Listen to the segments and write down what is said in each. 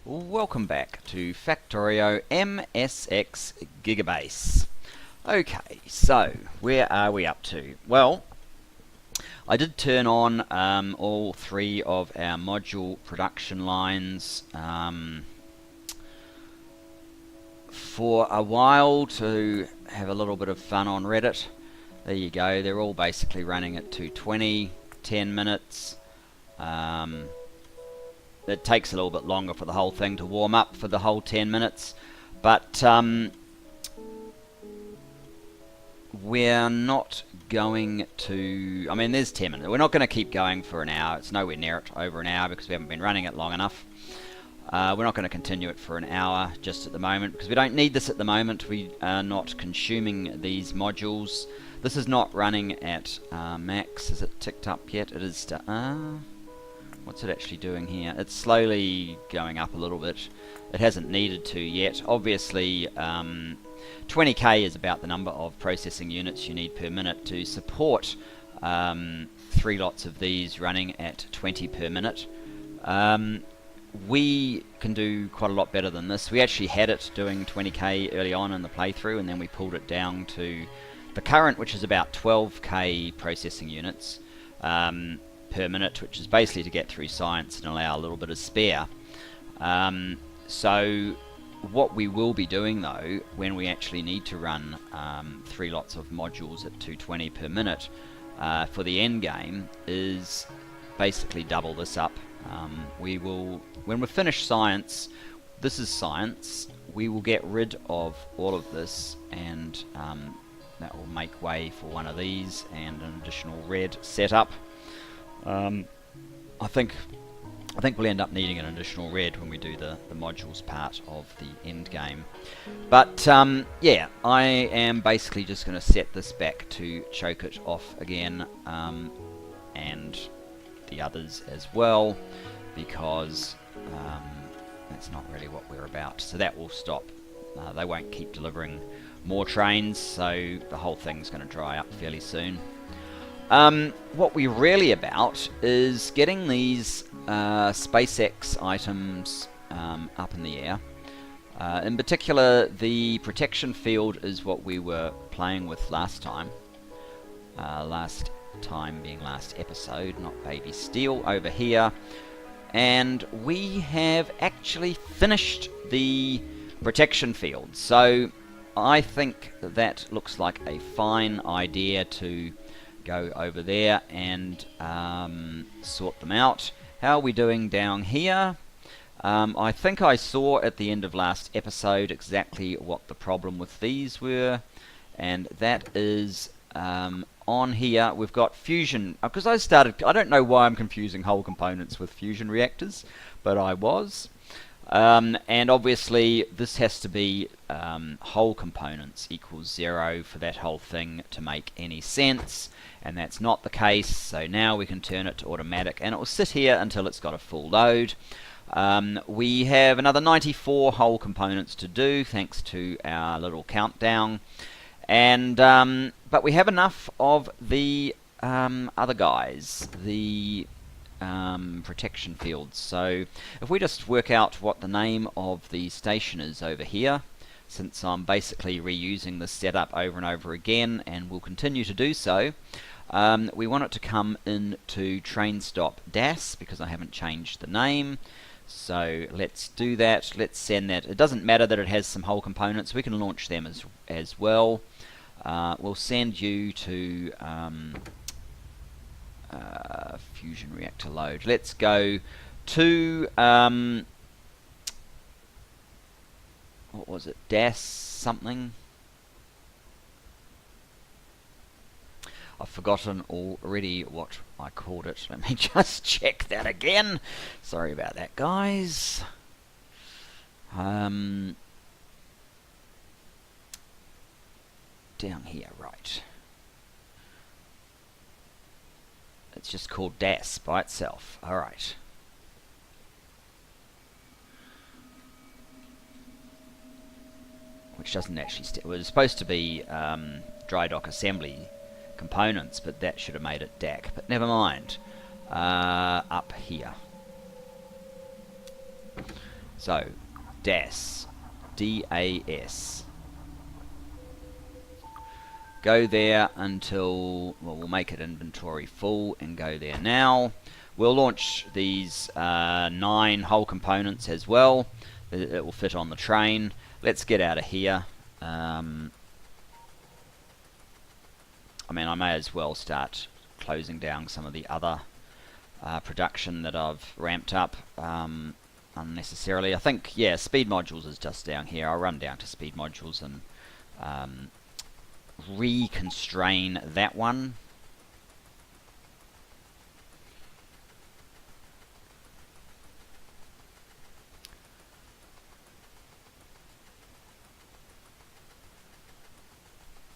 Welcome back to Factorio MSX Gigabase. Okay, so where are we up to? Well, I did turn on all three of our module production lines for a while to have a little bit of fun on Reddit. There you go, they're all basically running at 220, 10 minutes. It takes a little bit longer for the whole thing to warm up for the whole 10 minutes, but we're not going to, I mean, there's 10 minutes. We're not going to keep going for an hour. It's nowhere near it, over an hour, because we haven't been running it long enough. We're not going to continue it for an hour just at the moment, because we don't need this at the moment. We are not consuming these modules. This is not running at max. Is it ticked up yet? It is. What's it actually doing here? It's slowly going up a little bit. It hasn't needed to yet. Obviously, 20k is about the number of processing units you need per minute to support 3 lots of these running at 20 per minute. We can do quite a lot better than this. We actually had it doing 20k early on in the playthrough, and then we pulled it down to the current, which is about 12k processing units per minute, which is basically to get through science and allow a little bit of spare. So what we will be doing though, when we actually need to run 3 lots of modules at 220 per minute for the end game, is basically double this up. We will, when we finish science, this is science, we will get rid of all of this, and that will make way for one of these and an additional red setup. I think we'll end up needing an additional red when we do the modules part of the end game. But yeah, I am basically just going to set this back to choke it off again, and the others as well, because that's not really what we're about. So that will stop. They won't keep delivering more trains, so the whole thing's going to dry up fairly soon. What we're really about is getting these SpaceX items up in the air. In particular, the protection field is what we were playing with last time. Last time being last episode, not Baby Steel over here. And we have actually finished the protection field. So I think that looks like a fine idea to go over there and sort them out. How are we doing down here? I think I saw at the end of last episode exactly what the problem with these were, and that is on here we've got fusion, because I don't know why I'm confusing whole components with fusion reactors, but I was. And obviously this has to be whole components equals 0 for that whole thing to make any sense, and that's not the case. So now we can turn it to automatic, and it will sit here until it's got a full load. We have another 94 whole components to do, thanks to our little countdown, and but we have enough of the other guys, the protection fields. So if we just work out what the name of the station is over here, since I'm basically reusing this setup over and over again, and will continue to do so, we want it to come into train stop DAS, because I haven't changed the name. So let's do that. Let's send that. It doesn't matter that it has some whole components, we can launch them as well. We'll send you to fusion reactor load. Let's go to what was it, DAS something? I've forgotten already what I called it. Let me just check that again. Sorry about that, guys. Down here, right. It's just called DAS by itself. Alright. Which doesn't actually... it was supposed to be dry dock assembly components, but that should have made it DAC. But never mind. Up here. So, DAS, D-A-S. Go there until, well, we'll make it inventory full and go there now. We'll launch these 9 whole components as well. It will fit on the train. Let's get out of here. I mean, I may as well start closing down some of the other production that I've ramped up unnecessarily. I think, yeah, speed modules is just down here. I'll run down to speed modules and reconstrain that one.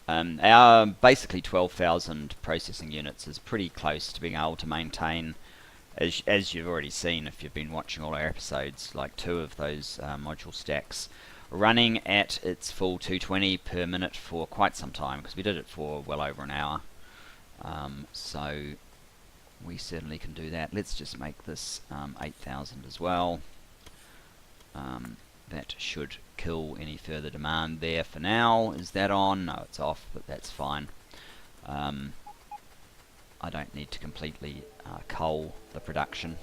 Our basically 12,000 processing units is pretty close to being able to maintain, as you've already seen if you've been watching all our episodes, like 2 of those module stacks running at its full 220 per minute for quite some time, because we did it for well over an hour. So we certainly can do that. Let's just make this 8,000 as well. That should kill any further demand there for now. Is that on? No, it's off, but that's fine. I don't need to completely cull the production.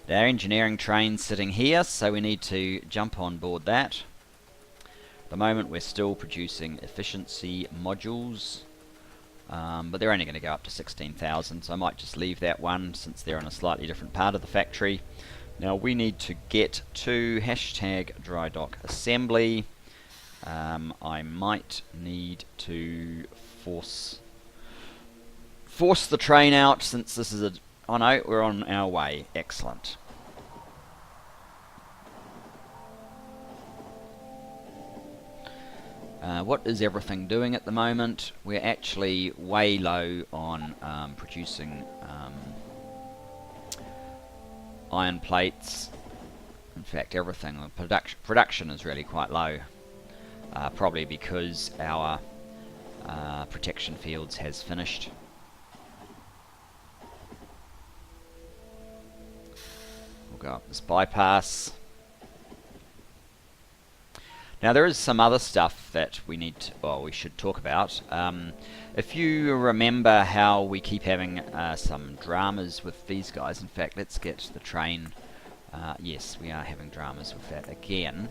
Our engineering train's sitting here, so we need to jump on board that. At the moment we're still producing efficiency modules, but they're only going to go up to 16,000, so I might just leave that one since they're in a slightly different part of the factory. Now we need to get to #drydock_assembly. I might need to force the train out, since this is a... Oh no, we're on our way. Excellent. What is everything doing at the moment? We're actually way low on producing iron plates. In fact, everything, production is really quite low. Probably because our protection fields has finished. We'll go up this bypass. Now there is some other stuff that we need to, well, we should talk about. If you remember how we keep having some dramas with these guys, in fact let's get the train, yes we are having dramas with that again.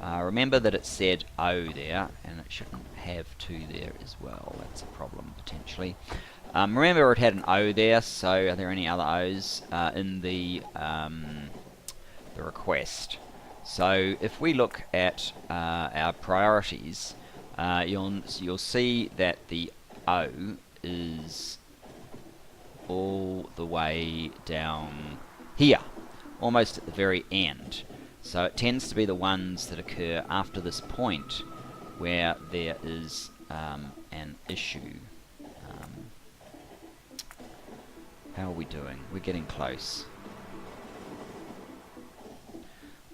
Remember that it said O there, and it shouldn't have 2 there as well. That's a problem potentially. Remember it had an O there, so are there any other O's in the request? So if we look at our priorities, you'll see that the O is all the way down here, almost at the very end. So it tends to be the ones that occur after this point where there is an issue. How are we doing? We're getting close.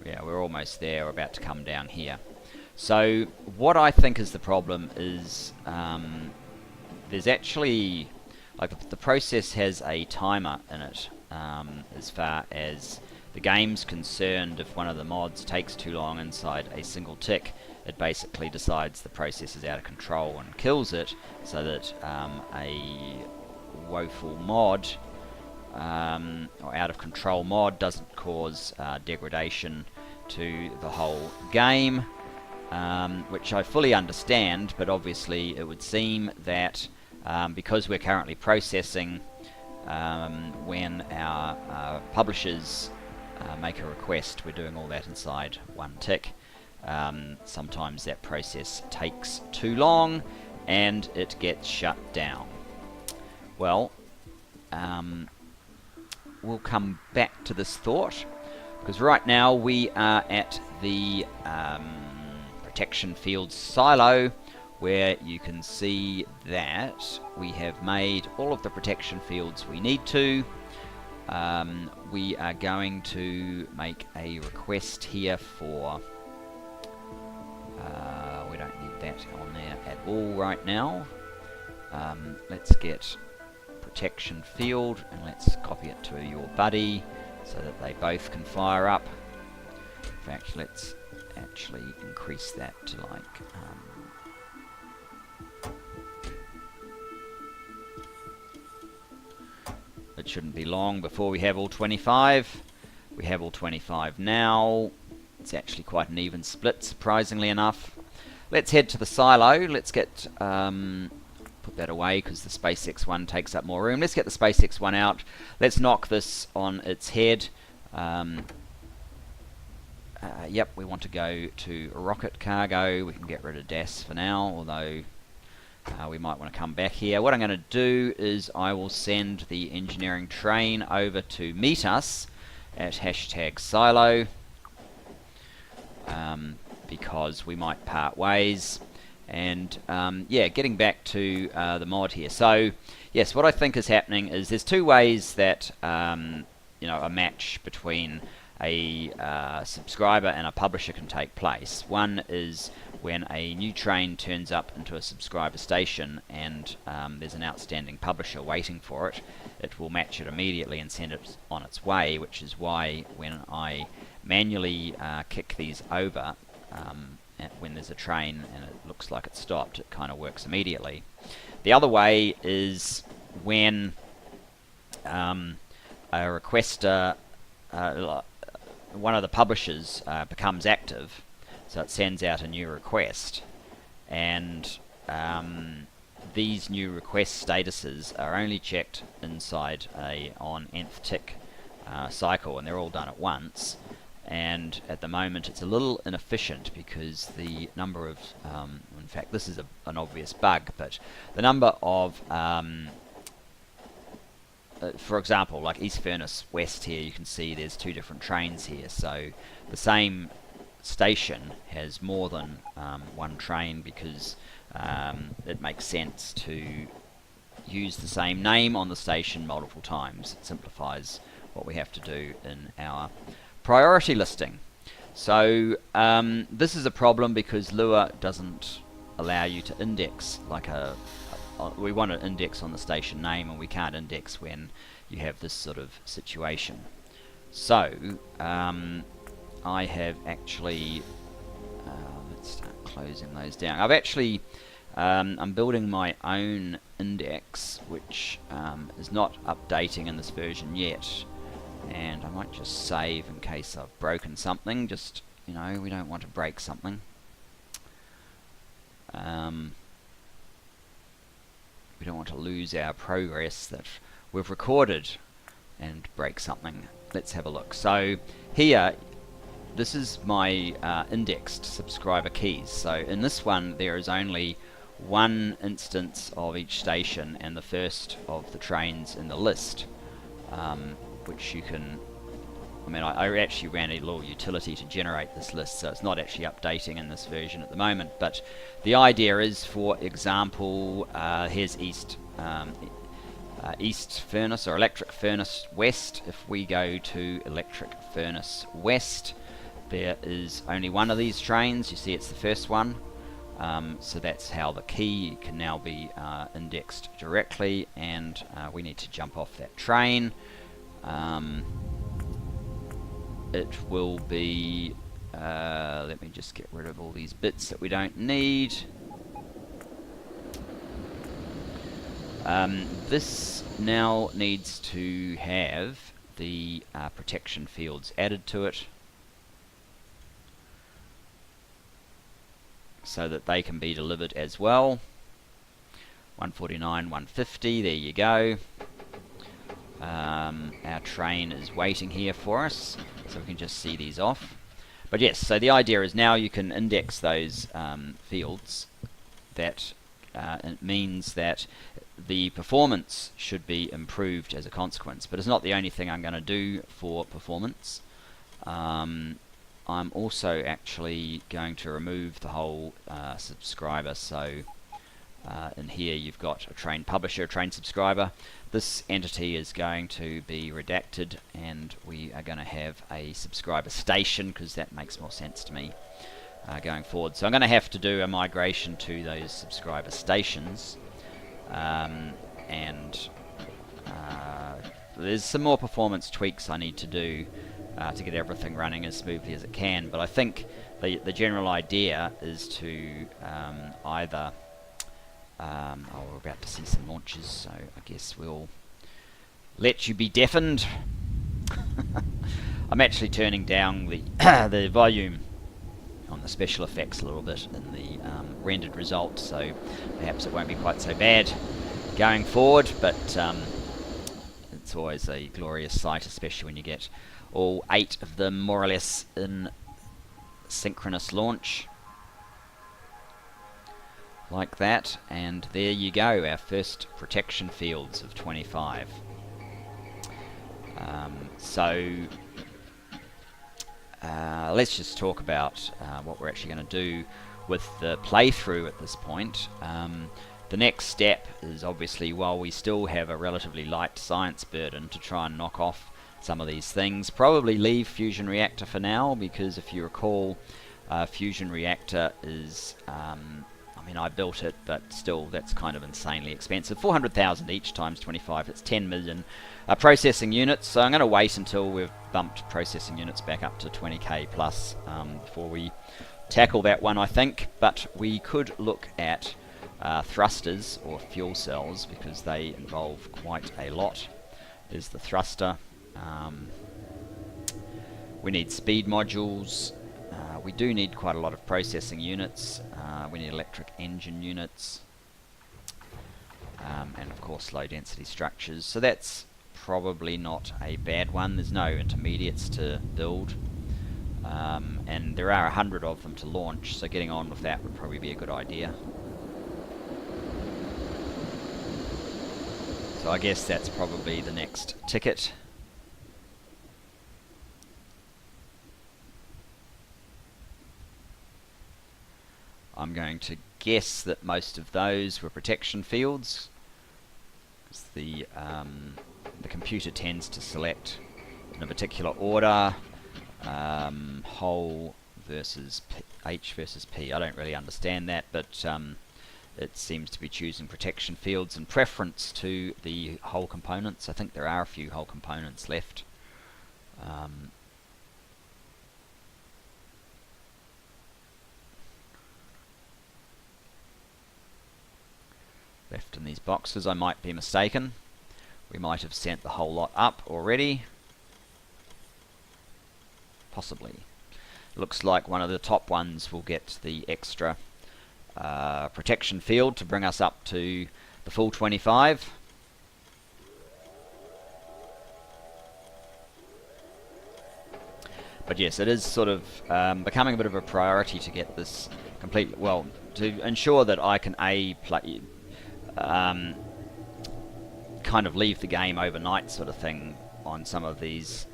Yeah, we're almost there. We're about to come down here. So what I think is the problem is there's actually, like, the process has a timer in it as far as the game's concerned. If one of the mods takes too long inside a single tick, it basically decides the process is out of control and kills it, so that a woeful mod or out of control mod doesn't cause degradation to the whole game, which I fully understand, but obviously it would seem that because we're currently processing, when our publishers make a request, we're doing all that inside one tick. Sometimes that process takes too long and it gets shut down. Well, we'll come back to this thought, because right now we are at the protection field silo, where you can see that we have made all of the protection fields we need to. We are going to make a request here for we don't need that on there at all right now. Let's get protection field and let's copy it to your buddy so that they both can fire up. In fact, let's actually increase that to like it shouldn't be long before we have all 25. We have all 25 now. It's actually quite an even split, surprisingly enough. Let's head to the silo. Let's get put that away because the SpaceX one takes up more room. Let's get the SpaceX one out. Let's knock this on its head. Yep, we want to go to rocket cargo. We can get rid of DAS for now, although we might want to come back here. What I'm going to do is I will send the engineering train over to meet us at #silo, because we might part ways. And yeah, getting back to the mod here. So yes, what I think is happening is there's two ways that you know, a match between a subscriber and a publisher can take place. One is when a new train turns up into a subscriber station and there's an outstanding publisher waiting for it. It will match it immediately and send it on its way, which is why when I manually kick these over when there's a train and it looks like it's stopped, it kind of works immediately. The other way is when a requester, one of the publishers becomes active, so it sends out a new request, and these new request statuses are only checked inside a on nth tick cycle, and they're all done at once. And at the moment it's a little inefficient because the number of, in fact this is an obvious bug, but the number of, for example, like East Furnace West here, you can see there's two different trains here, so the same station has more than one train because it makes sense to use the same name on the station multiple times. It simplifies what we have to do in our priority listing. So this is a problem because Lua doesn't allow you to index like we want to index on the station name, and we can't index when you have this sort of situation. So I have actually let's start closing those down. I've actually I'm building my own index, which is not updating in this version yet, and I might just save in case I've broken something. Just, you know, we don't want to break something. We don't want to lose our progress that we've recorded and break something. Let's have a look. So here, this is my indexed subscriber keys. So in this one there is only one instance of each station and the first of the trains in the list, which you can, I mean, I actually ran a little utility to generate this list, so it's not actually updating in this version at the moment. But the idea is, for example, here's East Furnace or Electric Furnace West. If we go to Electric Furnace West, there is only one of these trains. You see it's the first one. So that's how the key can now be indexed directly, and we need to jump off that train. It will be, let me just get rid of all these bits that we don't need. This now needs to have the protection fields added to it so that they can be delivered as well. 149, 150, there you go. Our train is waiting here for us, so we can just see these off. But yes, so the idea is now you can index those fields. That it means that the performance should be improved as a consequence, but it's not the only thing I'm going to do for performance. I'm also actually going to remove the whole subscriber. So in here you've got a train publisher, a train subscriber. This entity is going to be redacted, and we are going to have a subscriber station because that makes more sense to me going forward. So I'm going to have to do a migration to those subscriber stations, and there's some more performance tweaks I need to do to get everything running as smoothly as it can, but I think the general idea is to either oh, we're about to see some launches, so I guess we'll let you be deafened. I'm actually turning down the the volume on the special effects a little bit in the rendered result, so perhaps it won't be quite so bad going forward, but it's always a glorious sight, especially when you get all 8 of them more or less in synchronous launch like that. And there you go, our first protection fields of 25. Let's just talk about what we're actually going to do with the playthrough at this point. The next step is obviously, while we still have a relatively light science burden, to try and knock off some of these things. Probably leave Fusion Reactor for now, because if you recall, Fusion Reactor is, I mean, I built it, but still, that's kind of insanely expensive. 400,000 each times 25, it's 10 million processing units. So I'm going to wait until we've bumped processing units back up to 20k plus before we tackle that one, I think. But we could look at thrusters or fuel cells, because they involve quite a lot. There's the thruster. We need speed modules. We do need quite a lot of processing units. We need electric engine units. And of course low density structures. So that's probably not a bad one. There's no intermediates to build. And there are 100 of them to launch, so getting on with that would probably be a good idea. So I guess that's probably the next ticket. I'm going to guess that most of those were protection fields, because the computer tends to select in a particular order, whole versus H versus P. I don't really understand that, but it seems to be choosing protection fields in preference to the whole components. I think there are a few whole components left. Left in these boxes. I might be mistaken. We might have sent the whole lot up already. Possibly. Looks like one of the top ones will get the extra protection field to bring us up to the full 25. But yes, it is sort of becoming a bit of a priority to get this complete, well, to ensure that I can play, kind of leave the game overnight sort of thing on some of these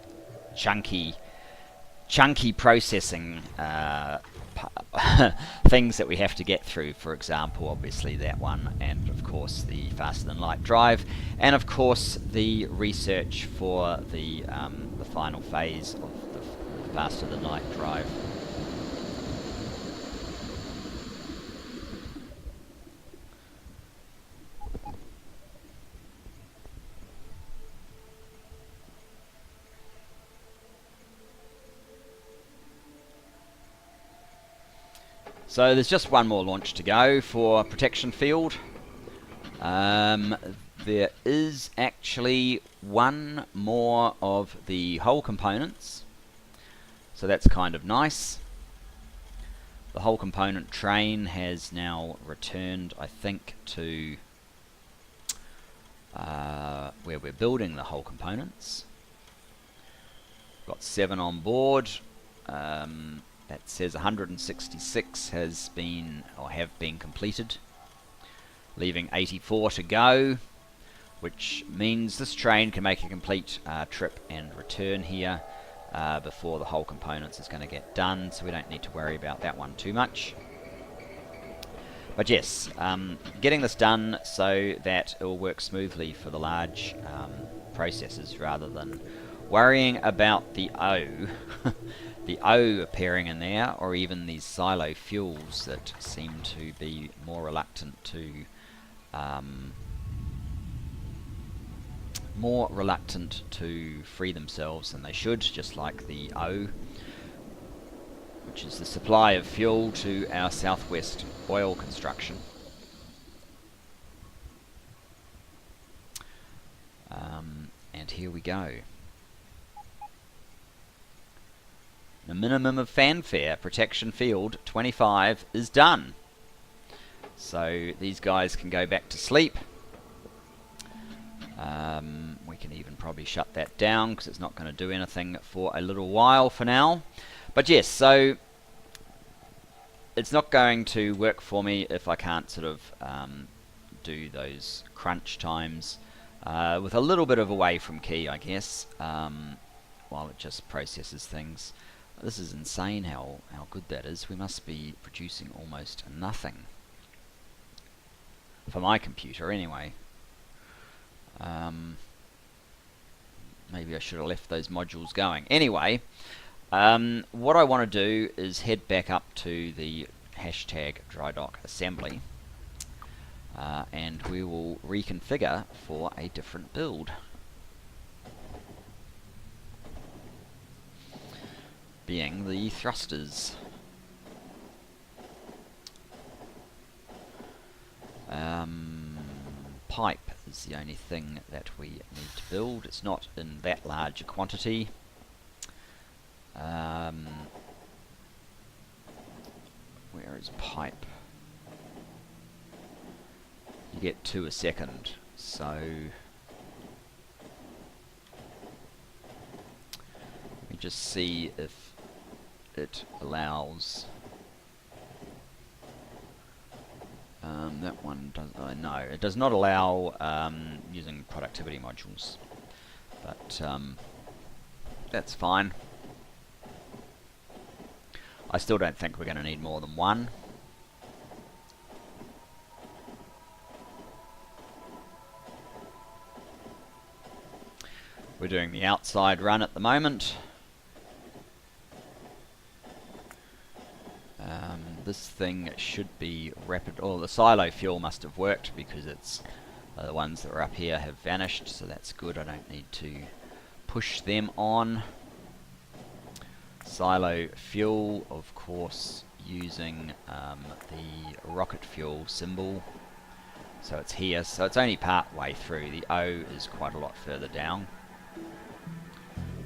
chunky processing things that we have to get through. For example, obviously that one, and of course the faster than light drive, and of course the research for the final phase of the faster than light drive. So there's just one more launch to go for protection field. There is actually one more of the whole components, so that's kind of nice. The whole component train has now returned, I think, to where we're building the whole components. Got 7 on board. That says 166 has been, or have been completed, leaving 84 to go, which means this train can make a complete trip and return here before the whole components is going to get done, so we don't need to worry about that one too much. But yes, getting this done so that it will work smoothly for the large processors, rather than worrying about the O the O appearing in there, or even these silo fuels that seem to be more reluctant to more reluctant to free themselves than they should, just like the O, which is the supply of fuel to our southwest oil construction. And here we go. The minimum of fanfare, protection field 25 is done. So these guys can go back to sleep. We can even probably shut that down because it's not going to do anything for a little while for now. But yes, so it's not going to work for me if I can't sort of do those crunch times with a little bit of away from key, I guess, while it just processes things. This is insane how good that is. We must be producing almost nothing. For my computer, anyway. Maybe I should have left those modules going. Anyway, what I want to do is head back up to the hashtag drydock assembly. And we will reconfigure for a different build. Being the thrusters. Pipe is the only thing that we need to build. It's not in that large a quantity. Where is pipe? You get 2 a second, so let me just see if it allows. That one does. No, it does not allow using productivity modules, but that's fine. I still don't think we're going to need more than one. We're doing the outside run at the moment. This thing should be rapid. Oh, the silo fuel must have worked because it's the ones that were up here have vanished, so that's good. I don't need to push them on. Silo fuel, of course, using the rocket fuel symbol. So it's here, so it's only part way through. The O is quite a lot further down.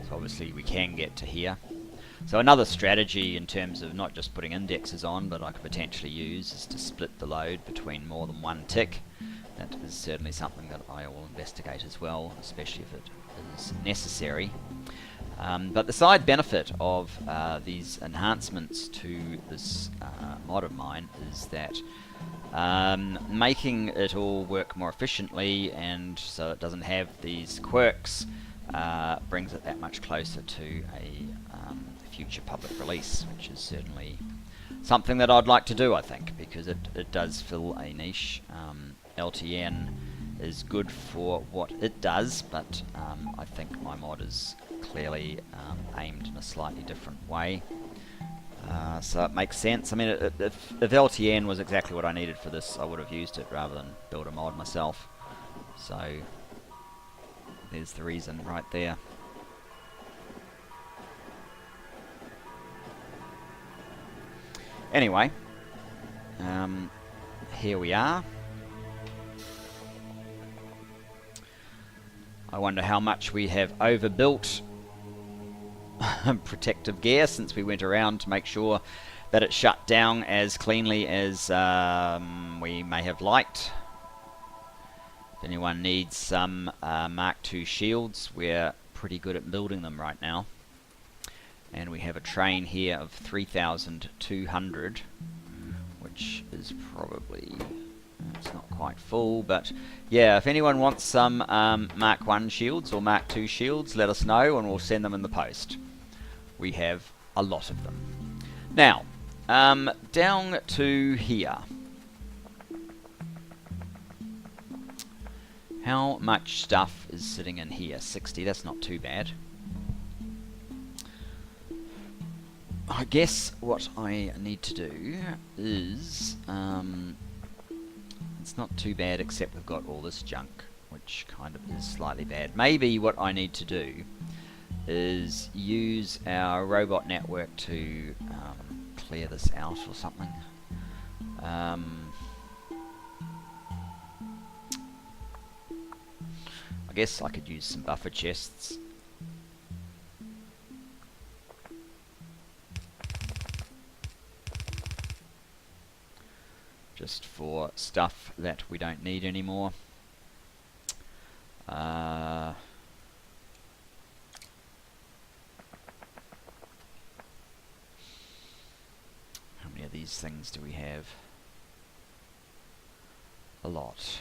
So obviously we can get to here. So another strategy in terms of not just putting indexes on, but I could potentially use, is to split the load between more than one tick. That is certainly something that I will investigate as well, especially if it is necessary. But the side benefit of these enhancements to this mod of mine is that making it all work more efficiently, and so it doesn't have these quirks, brings it that much closer to a future public release, which is certainly something that I'd like to do, I think, because it does fill a niche. LTN is good for what it does, but I think my mod is clearly aimed in a slightly different way. So it makes sense. I mean, if LTN was exactly what I needed for this, I would have used it rather than build a mod myself. So there's the reason right there. Anyway, here we are. I wonder how much we have overbuilt protective gear since we went around to make sure that it shut down as cleanly as we may have liked. If anyone needs some Mark II shields, we're pretty good at building them right now. And we have a train here of 3,200, which is probably, it's not quite full, but yeah, if anyone wants some Mark I shields or Mark II shields, let us know and we'll send them in the post. We have a lot of them. Now, down to here. How much stuff is sitting in here? 60, that's not too bad. I guess what I need to do is, it's not too bad except we've got all this junk which kind of is slightly bad. Maybe what I need to do is use our robot network to clear this out or something. I guess I could use some buffer chests. Just for stuff that we don't need anymore. How many of these things do we have? A lot.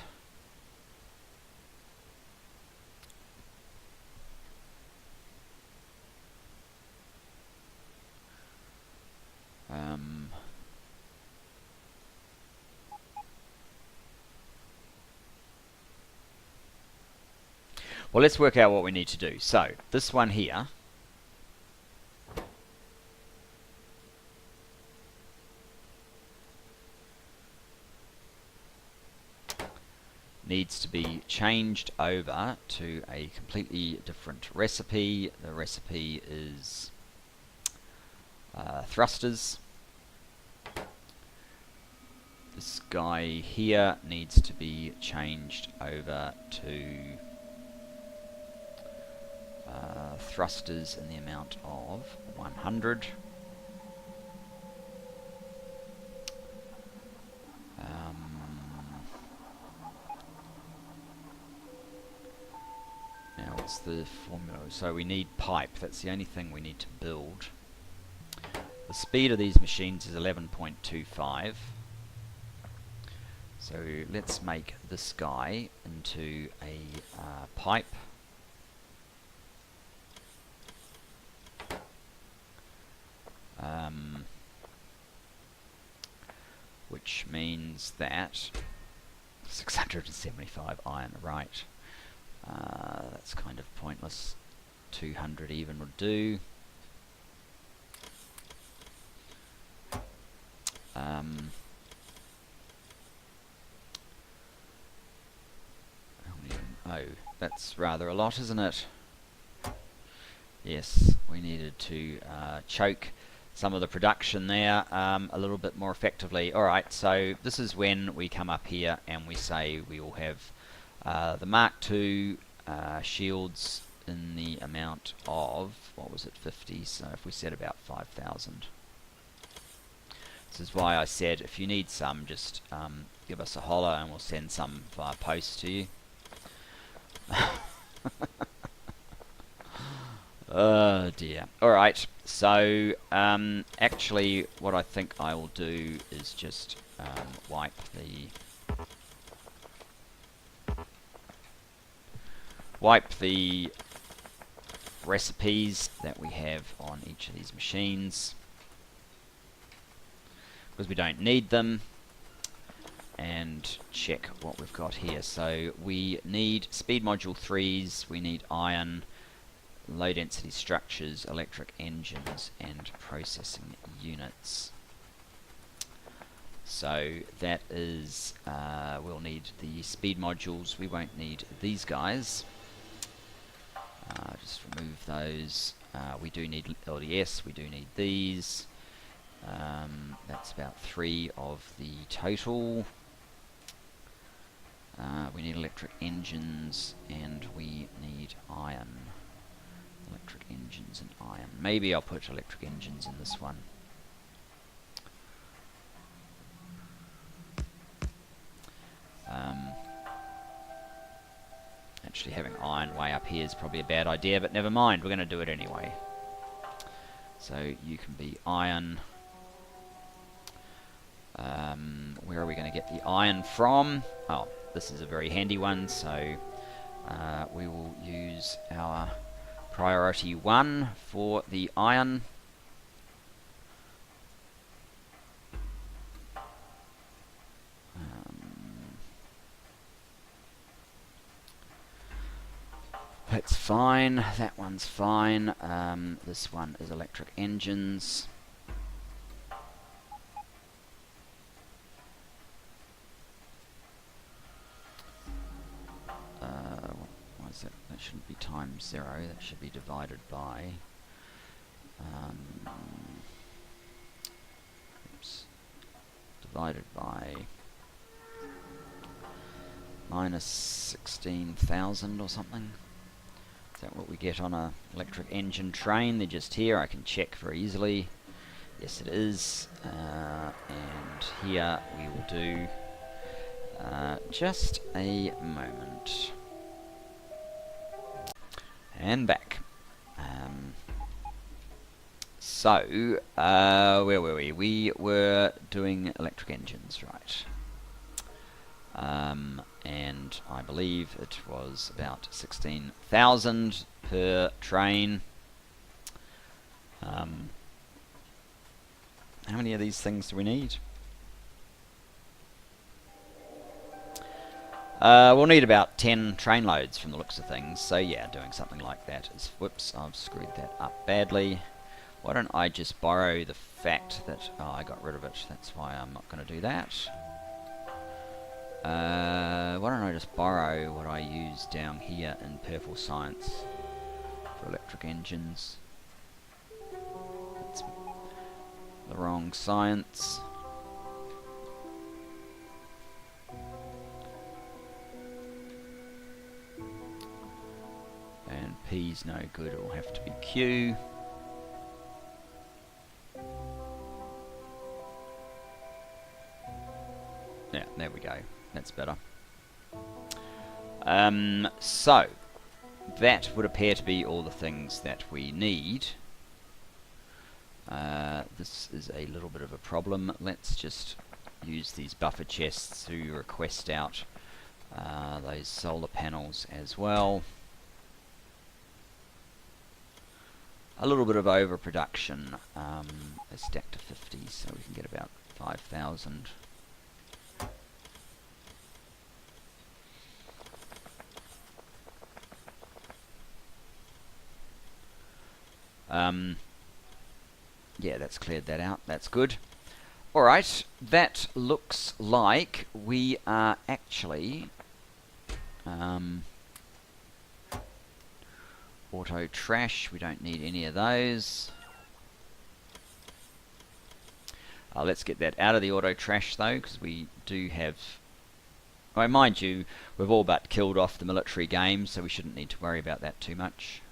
Well, let's work out what we need to do. So, this one here needs to be changed over to a completely different recipe. The recipe is thrusters. This guy here needs to be changed over to thrusters in the amount of 100. Now what's the formula? So we need pipe. That's the only thing we need to build. The speed of these machines is 11.25. So let's make this guy into a pipe. Which means that 675 iron, right. That's kind of pointless. 200 even would do. Oh, that's rather a lot, isn't it? Yes, we needed to choke some of the production there a little bit more effectively. Alright, so this is when we come up here and we say we will have the Mark II shields in the amount of, what was it, 50, so if we said about 5,000. This is why I said if you need some, just give us a holler and we'll send some via post to you. Oh dear. Alright, so actually what I think I will do is just wipe the recipes that we have on each of these machines, because we don't need them, and check what we've got here. So we need speed module 3s, we need iron, low density structures, electric engines, and processing units. So that is, we'll need the speed modules, we won't need these guys. Just remove those. We do need LDS, we do need these. That's about 3 of the total. We need electric engines and we need iron. Electric engines and iron. Maybe I'll put electric engines in this one. Actually having iron way up here is probably a bad idea, but never mind, we're going to do it anyway. So you can be iron. Where are we going to get the iron from? Oh, this is a very handy one, so we will use our priority 1 for the iron. That's fine, that one's fine. This one is electric engines. that shouldn't be times 0, that should be divided by divided by minus 16,000 or something. Is that what we get on a electric engine train? They're just here, I can check very easily. Yes, it is. And here we will do just a moment. And back. So, where were we? We were doing electric engines, right. And I believe it was about 16,000 per train. How many of these things do we need? We'll need about 10 train loads from the looks of things, so yeah, doing something like that is... Whoops, I've screwed that up badly. Why don't I just borrow the fact that... Oh, I got rid of it, that's why I'm not going to do that. Why don't I just borrow what I use down here in Purple Science for electric engines. That's the wrong science. And P's no good, it'll have to be Q. Yeah, there we go. That's better. So, that would appear to be all the things that we need. This is a little bit of a problem. Let's just use these buffer chests to request out those solar panels as well. A little bit of overproduction. A stack to 50, so we can get about 5,000. Yeah, that's cleared that out. That's good. Alright, that looks like we are actually... auto trash, we don't need any of those. Let's get that out of the auto trash though, because we do have... Well, mind you, we've all but killed off the military game, so we shouldn't need to worry about that too much.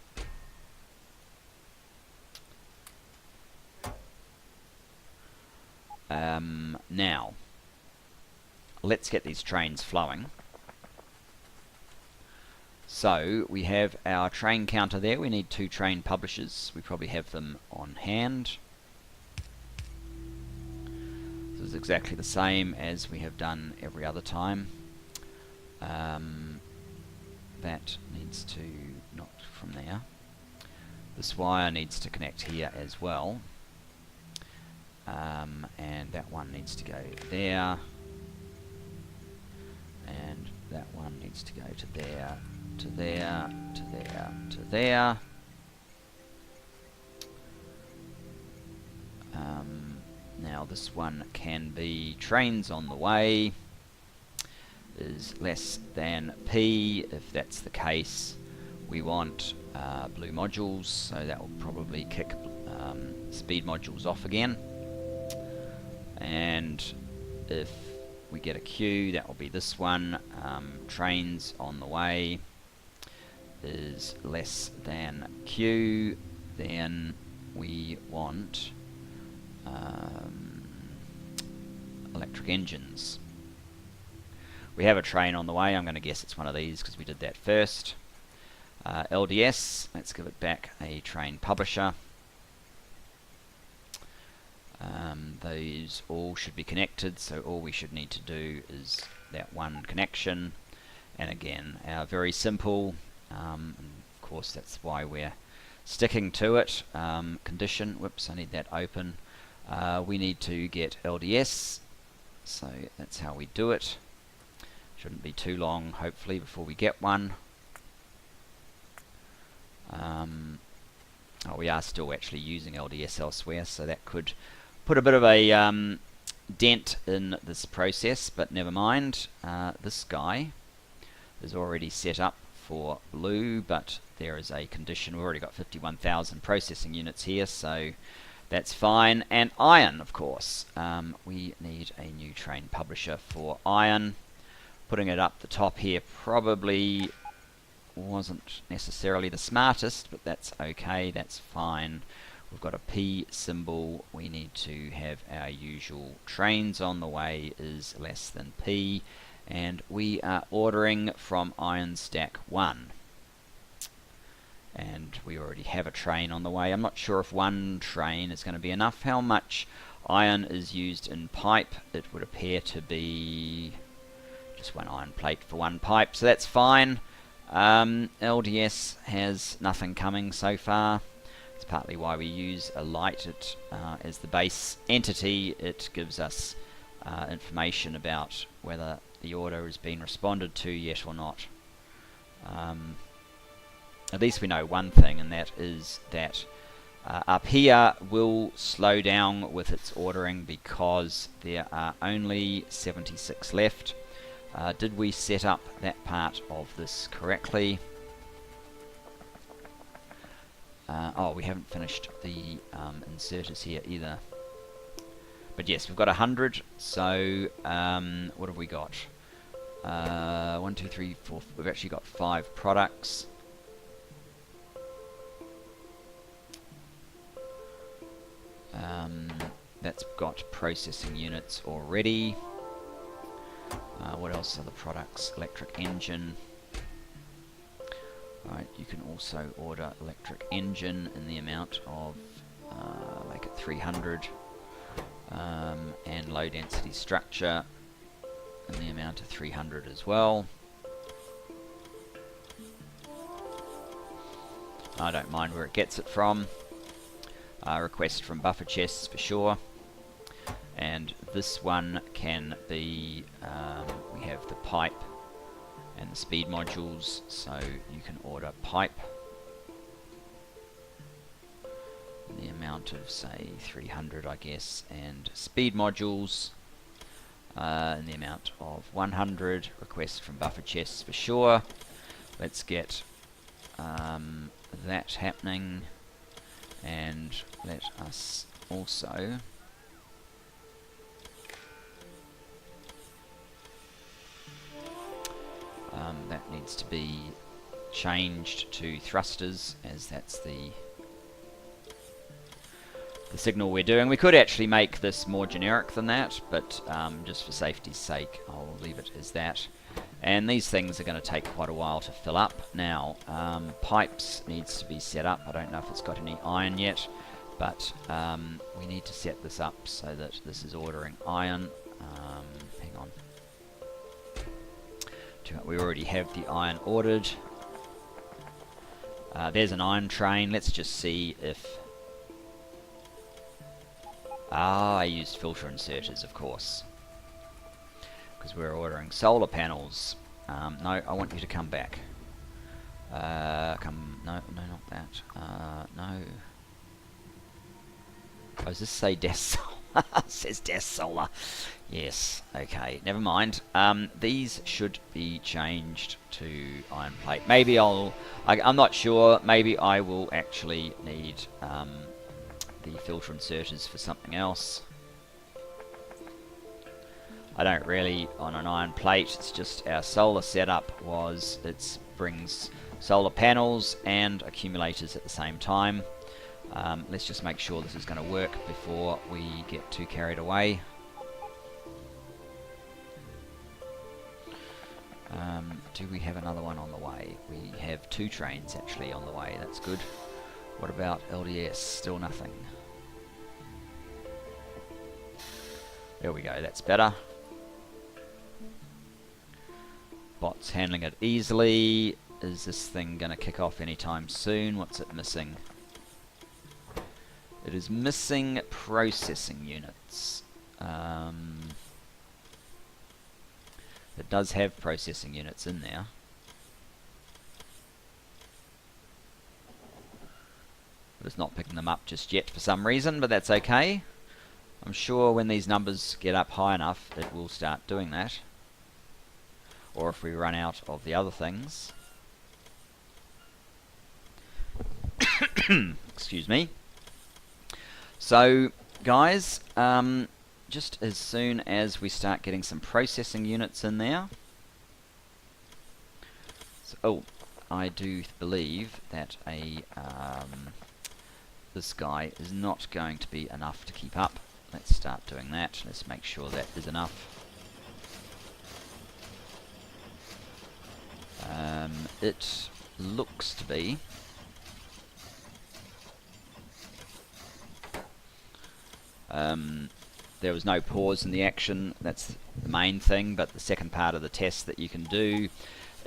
Now, let's get these trains flowing. So, we have our train counter there. We need 2 train publishers. We probably have them on hand. This is exactly the same as we have done every other time. That needs to, not from there. This wire needs to connect here as well. And that one needs to go there. And that one needs to go to there, to there, to there, to there. Now this one can be trains on the way is less than P. If that's the case, we want blue modules, so that will probably kick speed modules off again. And if we get a Q, that will be this one. Trains on the way is less than Q. Then we want electric engines. We have a train on the way. I'm going to guess it's one of these because we did that first. LDS, let's give it back a train publisher. Those all should be connected, so all we should need to do is that one connection. And again, our very simple, and of course that's why we're sticking to it, condition, whoops, I need that open. We need to get LDS, so that's how we do it. Shouldn't be too long, hopefully, before we get one. Oh, we are still actually using LDS elsewhere, so that could put a bit of a dent in this process, but never mind. This guy is already set up for blue, but there is a condition. We've already got 51,000 processing units here, so that's fine. And iron, of course. We need a new train publisher for iron. Putting it up the top here probably wasn't necessarily the smartest, but that's okay, that's fine. We've got a P symbol. We need to have our usual trains on the way is less than P, and we are ordering from iron stack 1. And we already have a train on the way. I'm not sure if one train is going to be enough. How much iron is used in pipe? It would appear to be just one iron plate for one pipe, so that's fine. LDS has nothing coming so far. It's partly why we use a light as the base entity. It gives us information about whether the order has been responded to yet or not. At least we know one thing, and that is that up here will slow down with its ordering because there are only 76 left. Did we set up that part of this correctly? Oh, we haven't finished the inserters here either. But yes, we've got 100, so what have we got? 1, 2, 3, 4, we've actually got 5 products. That's got processing units already. What else are the products? Electric engine. Right, you can also order electric engine in the amount of, make it 300, and low density structure in the amount of 300 as well. I don't mind where it gets it from. Request from buffer chests for sure. And this one can be, we have the pipe and the speed modules, so you can order pipe in the amount of, say, 300, I guess, and speed modules in the amount of 100. Request from buffer chests for sure. Let's get that happening, and let us also that needs to be changed to thrusters, as that's the signal we're doing. We could actually make this more generic than that, but just for safety's sake, I'll leave it as that. And these things are going to take quite a while to fill up. Now, pipes needs to be set up. I don't know if it's got any iron yet, but we need to set this up so that this is ordering iron. Hang on. We already have the iron ordered. There's an iron train. Let's just see if... I used filter inserters, of course, because we're ordering solar panels. No, I want you to come back. No, not that. No. Oh, does this say desk solar? It says desk solar. Yes, okay, never mind. These should be changed to iron plate. Maybe I'm not sure, maybe I will actually need the filter inserters for something else. I don't really on an iron plate. It's just our solar setup was it brings solar panels and accumulators at the same time. Let's just make sure this is going to work before we get too carried away. Do we have another one on the way? We have 2 trains actually on the way. That's good. What about LDS? Still nothing. There we go. That's better. Bot's handling it easily. Is this thing going to kick off anytime soon? What's it missing? It is missing processing units. It does have processing units in there. But it's not picking them up just yet for some reason, but that's okay. I'm sure when these numbers get up high enough, it will start doing that. Or if we run out of the other things. Excuse me. So, guys, just as soon as we start getting some processing units in there. So, oh, I do believe that this guy is not going to be enough to keep up. Let's start doing that. Let's make sure that is enough. It looks to be. There was no pause in the action. That's the main thing, but the second part of the test that you can do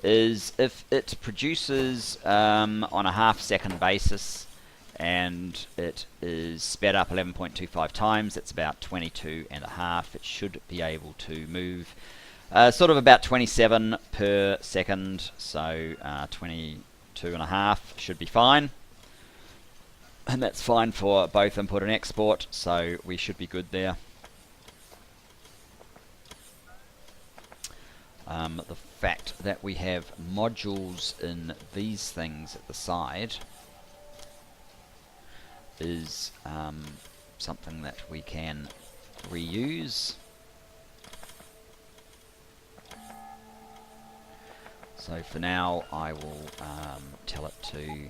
is if it produces on a half-second basis and it is sped up 11.25 times, that's about 22 and a half. It should be able to move sort of about 27 per second, so 22 and a half should be fine. And that's fine for both input and export, so we should be good there. The fact that we have modules in these things at the side is something that we can reuse. So for now I will tell it to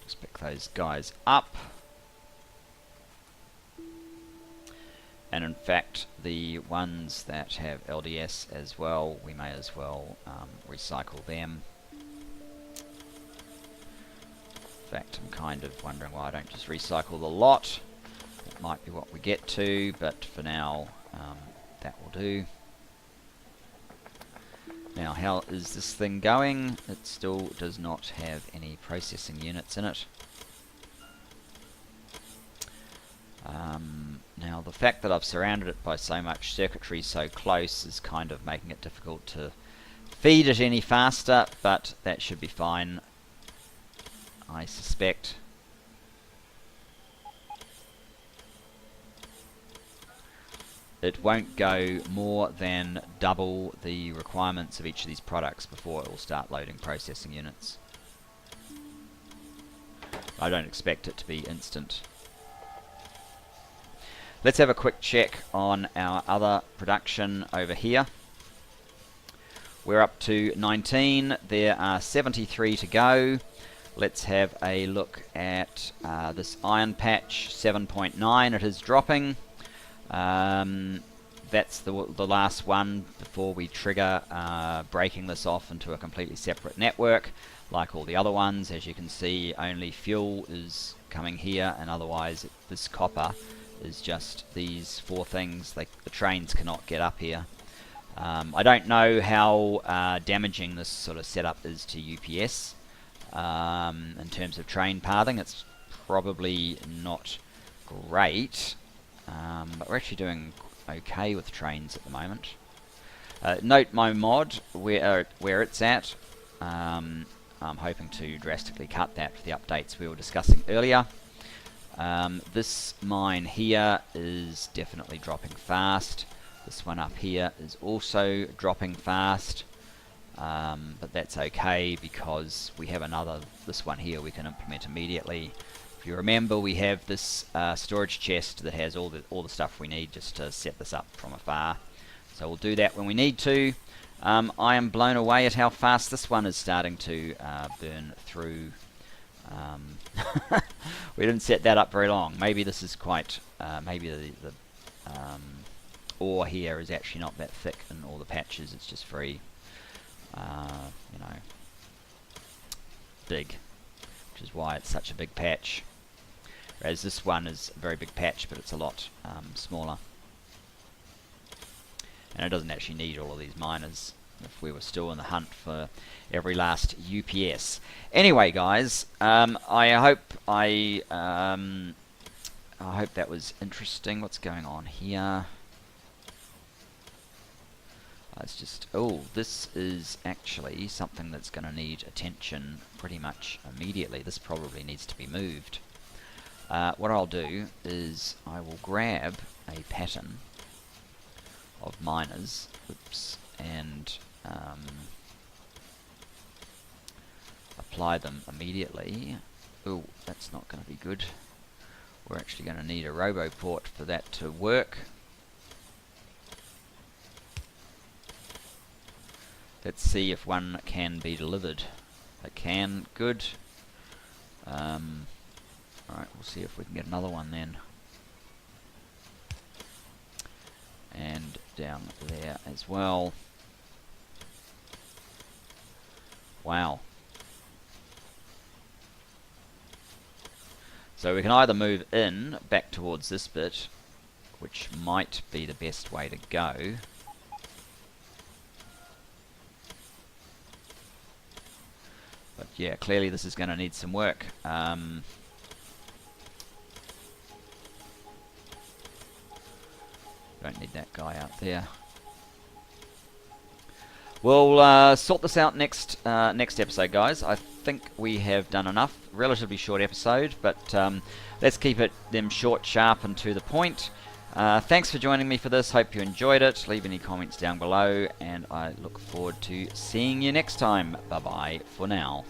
just pick those guys up. And in fact, the ones that have LDS as well, we may as well recycle them. In fact, I'm kind of wondering why I don't just recycle the lot. That might be what we get to, but for now, that will do. Now, how is this thing going? It still does not have any processing units in it. Now, the fact that I've surrounded it by so much circuitry so close is kind of making it difficult to feed it any faster, but that should be fine, I suspect. It won't go more than double the requirements of each of these products before it will start loading processing units. I don't expect it to be instant. Let's have a quick check on our other production over here. We're up to 19. There are 73 to go. Let's have a look at this iron patch 7.9. It is dropping. That's the last one before we trigger breaking this off into a completely separate network. Like all the other ones, as you can see, only fuel is coming here, and otherwise this copper is just these four things. The trains cannot get up here. I don't know how damaging this sort of setup is to UPS in terms of train pathing. It's probably not great, but we're actually doing okay with trains at the moment. Note my mod where it's at. I'm hoping to drastically cut that for the updates we were discussing earlier. This mine here is definitely dropping fast. This one up here is also dropping fast, but that's okay because we have this one here we can implement immediately. If you remember, we have this storage chest that has all the stuff we need just to set this up from afar. So we'll do that when we need to. I am blown away at how fast this one is starting to burn through. We didn't set that up very long. Maybe this is quite, maybe the ore here is actually not that thick in all the patches. It's just very, you know, big, which is why it's such a big patch. Whereas this one is a very big patch, but it's a lot smaller. And it doesn't actually need all of these miners if we were still in the hunt for every last UPS. Anyway, guys, I hope that was interesting. What's going on here? It's just, oh, this is actually something that's going to need attention pretty much immediately. This probably needs to be moved. What I'll do is I will grab a pattern of miners, oops, and apply them immediately. Oh, that's not going to be good. We're actually going to need a robo port for that to work. Let's see if one can be delivered. It can. Good. Alright, we'll see if we can get another one then. And down there as well. Wow. So we can either move in back towards this bit, which might be the best way to go. But yeah, clearly this is going to need some work. Don't need that guy out there. We'll sort this out next episode, guys. I think we have done enough. Relatively short episode, but let's keep them short, sharp, and to the point. Thanks for joining me for this. Hope you enjoyed it. Leave any comments down below, and I look forward to seeing you next time. Bye-bye for now.